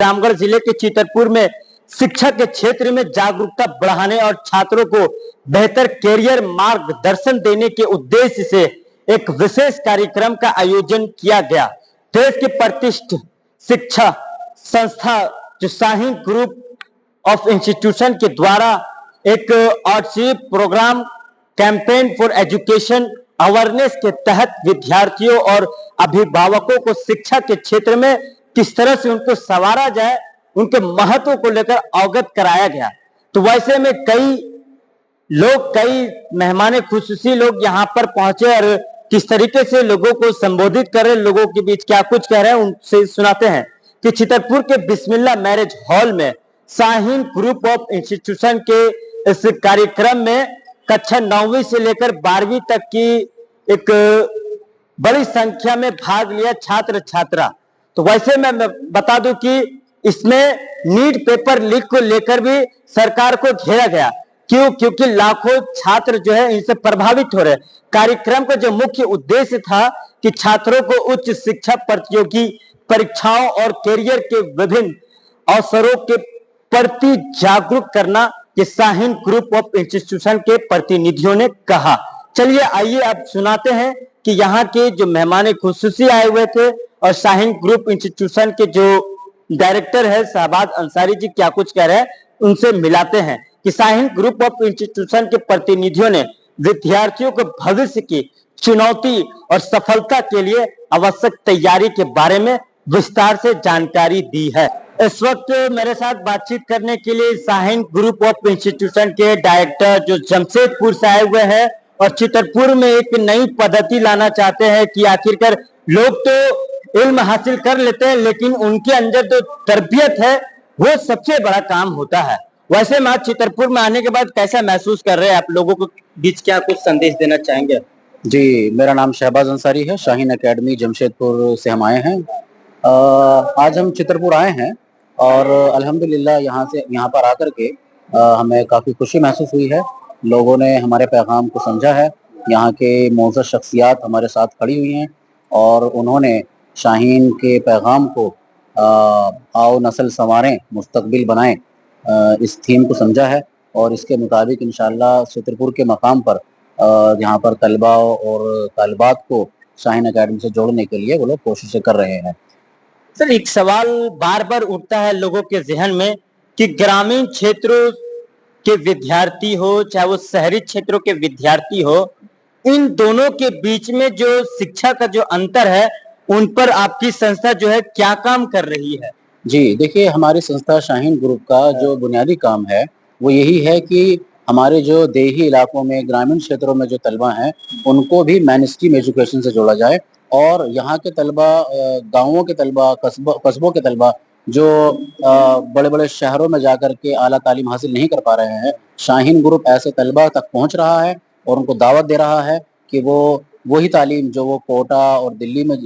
रामगढ़ जिले के चितरपुर में शिक्षा के क्षेत्र में जागरूकता बढ़ाने और छात्रों को बेहतर कैरियर मार्गदर्शन देने के उद्देश्य से एक विशेष कार्यक्रम का आयोजन किया गया। देश के प्रतिष्ठित शिक्षा संस्था जो शाहीन ग्रुप ऑफ इंस्टीट्यूशन के द्वारा एक outreach programme campaign for education awareness के तहत विद्यार्थियों और अभिभावकों को शिक्षा के क्षेत्र में किस तरह से उनको संवारा जाए, उनके महत्व को लेकर अवगत कराया गया। तो वैसे में कई मेहमान खुसूसी लोग यहाँ पर पहुंचे और किस तरीके से लोगों को संबोधित कर रहे, लोगों के बीच क्या कुछ कह रहे हैं, उनसे सुनाते हैं कि चितरपुर के बिस्मिल्लाह मैरिज हॉल में शाहीन ग्रुप ऑफ इंस्टीट्यूशन के इस कार्यक्रम में कक्षा 9वीं से लेकर 12वीं तक की एक बड़ी संख्या में भाग लिया छात्र छात्रा। तो वैसे मैं बता दूं कि इसमें नीट पेपर लीक को लेकर भी सरकार को घेरा गया। क्यों? क्योंकि लाखों छात्र जो है इनसे प्रभावित हो रहे। कार्यक्रम का जो मुख्य उद्देश्य था कि छात्रों को उच्च शिक्षा प्रतियोगी परीक्षाओं और कैरियर के विभिन्न अवसरों के प्रति जागरूक करना, ये शाहीन ग्रुप ऑफ इंस्टीट्यूशन के प्रतिनिधियों ने कहा। चलिए आइए अब सुनाते हैं कि यहाँ के जो मेहमान खुसूसी आए हुए थे और शाहीन ग्रुप इंस्टीट्यूशन के जो डायरेक्टर है शहबाज अंसारी जी क्या कुछ कह रहे हैं, उनसे मिलाते हैं कि शाहीन ग्रुप ऑफ इंस्टीट्यूशन के प्रतिनिधियों ने विद्यार्थियों को भविष्य की चुनौती और सफलता के लिए आवश्यक तैयारी के बारे में विस्तार से जानकारी दी है। इस वक्त मेरे साथ बातचीत करने के लिए शाहीन ग्रुप ऑफ इंस्टीट्यूशन के डायरेक्टर जो जमशेदपुर से आए हुए हैं और चितरपुर में एक नई पद्धति लाना चाहते हैं कि आखिरकार लोग तो इल्म हासिल कर लेते हैं लेकिन उनके अंदर जो तरबियत है वो सबसे बड़ा काम होता है। वैसे में आज चितरपुर में आने के बाद कैसा महसूस कर रहे हैं आप, लोगों को बीच क्या कुछ संदेश देना चाहेंगे? जी, मेरा नाम शहबाज अंसारी है। शाहीन एकेडमी जमशेदपुर से हम आए हैं। आज हम चितरपुर आए हैं और अल्हम्दुलिल्लाह यहाँ पर आकर के हमें काफ़ी खुशी महसूस हुई है। लोगों ने हमारे पैगाम को समझा है। यहाँ के मोअज़्ज़ज़ शख्सियात हमारे साथ खड़ी हुई हैं और उन्होंने शाहीन के पैगाम को आओ नस्ल संवारें मुस्तकबिल बनाएं इस थीम को समझा है और इसके मुताबिक इंशाअल्लाह चितरपुर के मकाम पर यहाँ पर तलबा और तालिबात को शाहीन एकेडमी से जोड़ने के लिए वो लोग कोशिशें कर रहे हैं। सर, एक सवाल बार बार उठता है लोगों के जहन में कि ग्रामीण क्षेत्रों के विद्यार्थी हो चाहे वो शहरी क्षेत्रों के विद्यार्थी हो, इन दोनों के बीच में जो शिक्षा का जो अंतर है उन पर आपकी संस्था जो है क्या काम कर रही है? जी, देखिए हमारी संस्था शाहीन ग्रुप का जो बुनियादी काम है वो यही है कि हमारे जो देही इलाकों में ग्रामीण क्षेत्रों में जो तलबा हैं उनको भी मेनस्ट्रीम एजुकेशन से जोड़ा जाए और यहाँ के तलबा गाँवों के तलबा कस्बों के तलबा जो बड़े बड़े शहरों में जाकर के आला तालीम हासिल नहीं कर पा रहे हैं, शाहीन ग्रुप ऐसे तलबा तक पहुँच रहा है और उनको दावत दे रहा है कि वो वही तालीम जो वो कोटा और दिल्ली में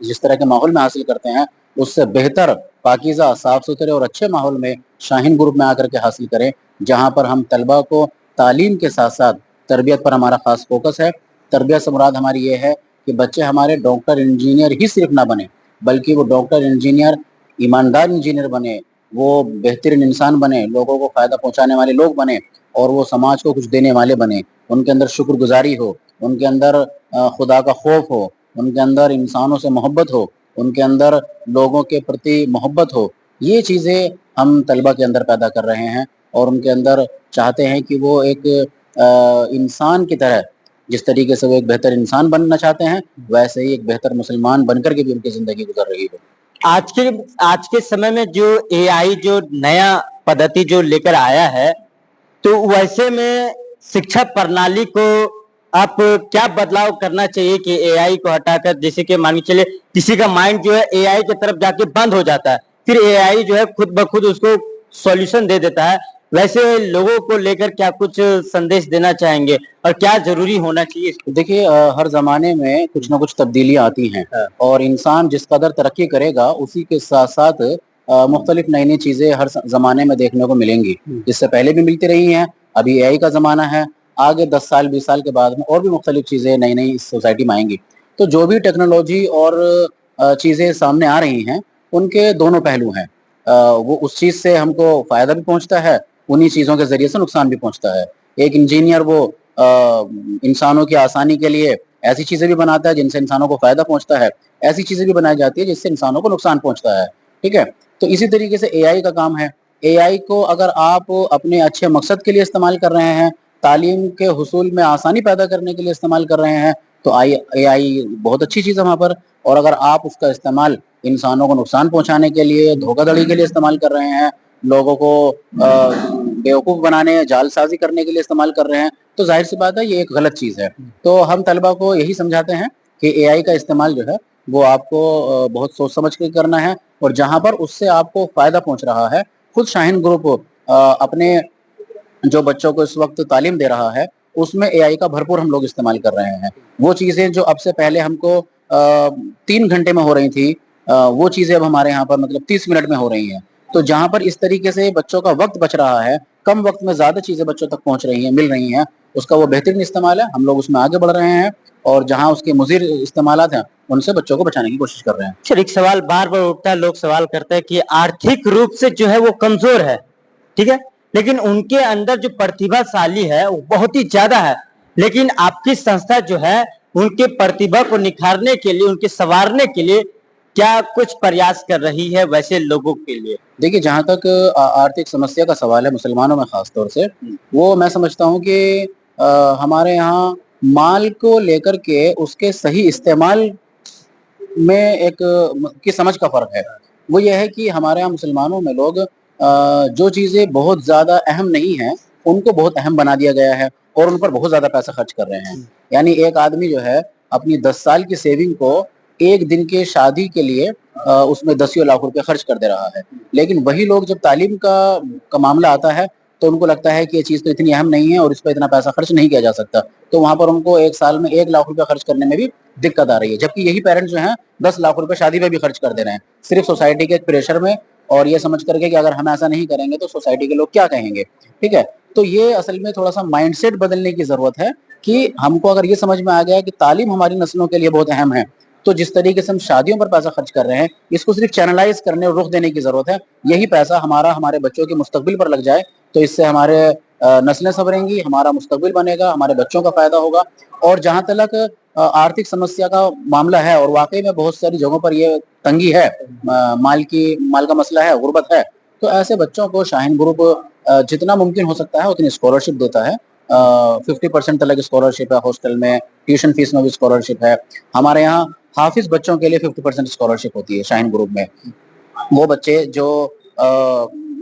जिस तरह के माहौल में हासिल करते हैं उससे बेहतर पाकीज़ा साफ सुथरे और अच्छे माहौल में शाहीन ग्रुप में आकर के हासिल करें, जहाँ पर हम तलबा को तालीम के साथ साथ तरबियत पर हमारा खास फोकस है। तरबियत से मुराद हमारी ये है कि बच्चे हमारे डॉक्टर इंजीनियर ही सिर्फ ना बने बल्कि वो डॉक्टर इंजीनियर ईमानदार इंजीनियर बने, वो बेहतरीन इंसान बने, लोगों को फ़ायदा पहुँचाने वाले लोग बने और वो समाज को कुछ देने वाले बने। उनके अंदर शुक्रगुजारी हो, उनके अंदर खुदा का खौफ हो, उनके अंदर इंसानों से मोहब्बत हो, उनके अंदर लोगों के प्रति मोहब्बत हो। ये चीज़ें हम तलबा के अंदर पैदा कर रहे हैं और उनके अंदर चाहते हैं कि वो एक इंसान की तरह जिस तरीके से वो एक बेहतर इंसान बनना चाहते हैं वैसे ही एक बेहतर मुसलमान बनकर के भी उनकी ज़िंदगी गुजर रही हो। आज के समय में जो एआई जो नया पद्धति जो लेकर आया है, तो वैसे में शिक्षा प्रणाली को आप क्या बदलाव करना चाहिए कि एआई को हटाकर, जैसे कि मान के चले किसी का माइंड जो है एआई की तरफ जाके बंद हो जाता है, फिर एआई जो है खुद ब खुद उसको सॉल्यूशन दे देता है, वैसे लोगों को लेकर क्या कुछ संदेश देना चाहेंगे और क्या जरूरी होना चाहिए? देखिए हर जमाने में कुछ ना कुछ तब्दीलियां आती हैं और इंसान जिस कदर तरक्की करेगा उसी के साथ साथ मुख्तलिफ नई नई चीज़ें हर ज़माने में देखने को मिलेंगी। इससे पहले भी मिलती रही हैं, अभी एआई का ज़माना है, आगे 10 साल 20 साल के बाद में और भी मुख्तलिफ चीज़ें नई नई इस सोसाइटी में आएंगी। तो जो भी टेक्नोलॉजी और चीज़ें सामने आ रही हैं उनके दोनों पहलू हैं। वो उस चीज से हमको फायदा भी पहुंचता है, उन्हीं चीजों के जरिए से नुकसान भी पहुंचता है। एक इंजीनियर वो इंसानों की आसानी के लिए ऐसी चीजें भी बनाता है जिनसे इंसानों को फायदा पहुंचता है, ऐसी चीजें भी बनाई जाती है जिससे इंसानों को नुकसान पहुंचता है। ठीक है, तो इसी तरीके से एआई का काम है। एआई को अगर आप अपने अच्छे मकसद के लिए इस्तेमाल कर रहे हैं, तालीम के हुसूल में आसानी पैदा करने के लिए इस्तेमाल कर रहे हैं, तो एआई बहुत अच्छी चीज है वहां पर। और अगर आप उसका इस्तेमाल इंसानों को नुकसान पहुंचाने के लिए, धोखाधड़ी के लिए इस्तेमाल कर रहे हैं, लोगों को बेवकूफ बनाने, जालसाजी करने के लिए इस्तेमाल कर रहे हैं, तो जाहिर सी बात है ये एक गलत चीज है। तो हम तलबा को यही समझाते हैं कि एआई का इस्तेमाल जो है वो आपको बहुत सोच समझ के करना है, और जहां पर उससे आपको फायदा पहुंच रहा है, खुद शाहीन ग्रुप अपने जो बच्चों को इस वक्त तालीम दे रहा है उसमें एआई का भरपूर हम लोग इस्तेमाल कर रहे हैं। वो चीजें जो अब से पहले हमको 3 घंटे में हो रही थी, वो चीजें अब हमारे यहाँ पर मतलब 30 मिनट में हो रही हैं। तो जहां पर इस तरीके से बच्चों का वक्त बच रहा है, कम वक्त में ज्यादा चीजें बच्चों तक पहुंच रही हैं, मिल रही हैं, उसका वो बेहतरीन इस्तेमाल है। हम लोग उसमें आगे बढ़ रहे हैं, और जहां उसके मुज़िर इस्तेमालात हैं उनसे बच्चों को बचाने की कोशिश कर रहे हैं। अच्छा, एक सवाल बार बार उठता है, लोग सवाल करते हैं कि आर्थिक रूप से जो है वो कमजोर है, ठीक है, लेकिन उनके अंदर जो प्रतिभाशाली है वो बहुत ही ज्यादा है, लेकिन आपकी संस्था जो है उनके प्रतिभा को निखारने के लिए, उनके संवारने के लिए क्या कुछ प्रयास कर रही है वैसे लोगों के लिए? देखिए, जहाँ तक आर्थिक समस्या का सवाल है मुसलमानों में ख़ास तौर से, वो मैं समझता हूँ कि हमारे यहाँ माल को लेकर के उसके सही इस्तेमाल में एक की समझ का फ़र्क है। वो ये है कि हमारे यहाँ मुसलमानों में लोग जो चीज़ें बहुत ज़्यादा अहम नहीं हैं, उनको बहुत अहम बना दिया गया है और उन पर बहुत ज़्यादा पैसा खर्च कर रहे हैं। यानी एक आदमी जो है अपनी 10 साल की सेविंग को 1 दिन के शादी के लिए उसमें दसियों लाख रुपए खर्च कर दे रहा है। लेकिन वही लोग जब तालीम का मामला आता है, तो उनको लगता है कि ये चीज़ तो इतनी अहम नहीं है और इस पे इतना पैसा खर्च नहीं किया जा सकता। तो वहाँ पर उनको 1 साल में 1 लाख रुपए खर्च करने में भी दिक्कत आ रही है। जबकि यही पेरेंट्स जो हैं 10 लाख रुपए शादी पे भी खर्च कर दे रहे हैं, सिर्फ सोसाइटी के प्रेशर में, और ये समझ करके कि अगर हम ऐसा नहीं करेंगे तो सोसाइटी के लोग क्या कहेंगे। ठीक है? तो ये असल में थोड़ा-सा माइंडसेट बदलने की ज़रूरत है कि हमको अगर ये समझ में आ गया कि तालीम हमारी नस्लों के लिए बहुत अहम है, तो जिस तरीके से हम शादियों पर पैसा खर्च कर रहे हैं, इसको सिर्फ चैनलाइज़ करने और रुख देने की ज़रूरत है। यही पैसा हमारे बच्चों के मुस्तकबिल पर लग जाए, तो इससे हमारे नस्लें संवरेंगी, हमारा मुस्तकबिल बनेगा, हमारे बच्चों का फ़ायदा होगा। और जहाँ तलक आर्थिक समस्या का मामला है, और वाक़ई में बहुत सारी जगहों पर ये तंगी है, माल का मसला है, गुर्बत है, तो ऐसे बच्चों को शाहीन ग्रुप जितना मुमकिन हो सकता है उतनी स्कॉलरशिप देता है। 50% तक स्कॉलरशिप है हॉस्टल में, ट्यूशन फीस में भी स्कॉलरशिप है। हमारे यहाँ हाफिज बच्चों के लिए 50% स्कॉलरशिप होती है शाहीन ग्रुप में। वो बच्चे जो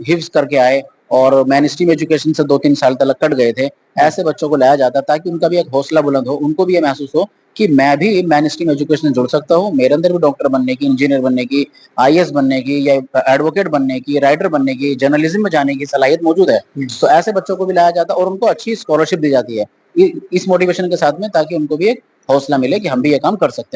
हिफ्ज करके आए और मेन स्ट्रीम एजुकेशन से 2-3 साल तक कट गए थे, ऐसे बच्चों को लाया जाता ताकि उनका भी एक हौसला बुलंद हो, उनको भी ये महसूस हो कि मैं भी मेन स्ट्रीम एजुकेशन से जुड़ सकता हूँ, मेरे अंदर भी डॉक्टर बनने की, इंजीनियर बनने की, आईएएस बनने की, या एडवोकेट बनने की, राइटर बनने की, जर्नलिज्म में जाने की सलाहियत मौजूद है। तो ऐसे बच्चों को भी लाया जाता है और उनको अच्छी स्कॉलरशिप दी जाती है इस मोटिवेशन के साथ में, ताकि उनको भी एक हौसला मिले कि हम भी ये काम कर सकते हैं।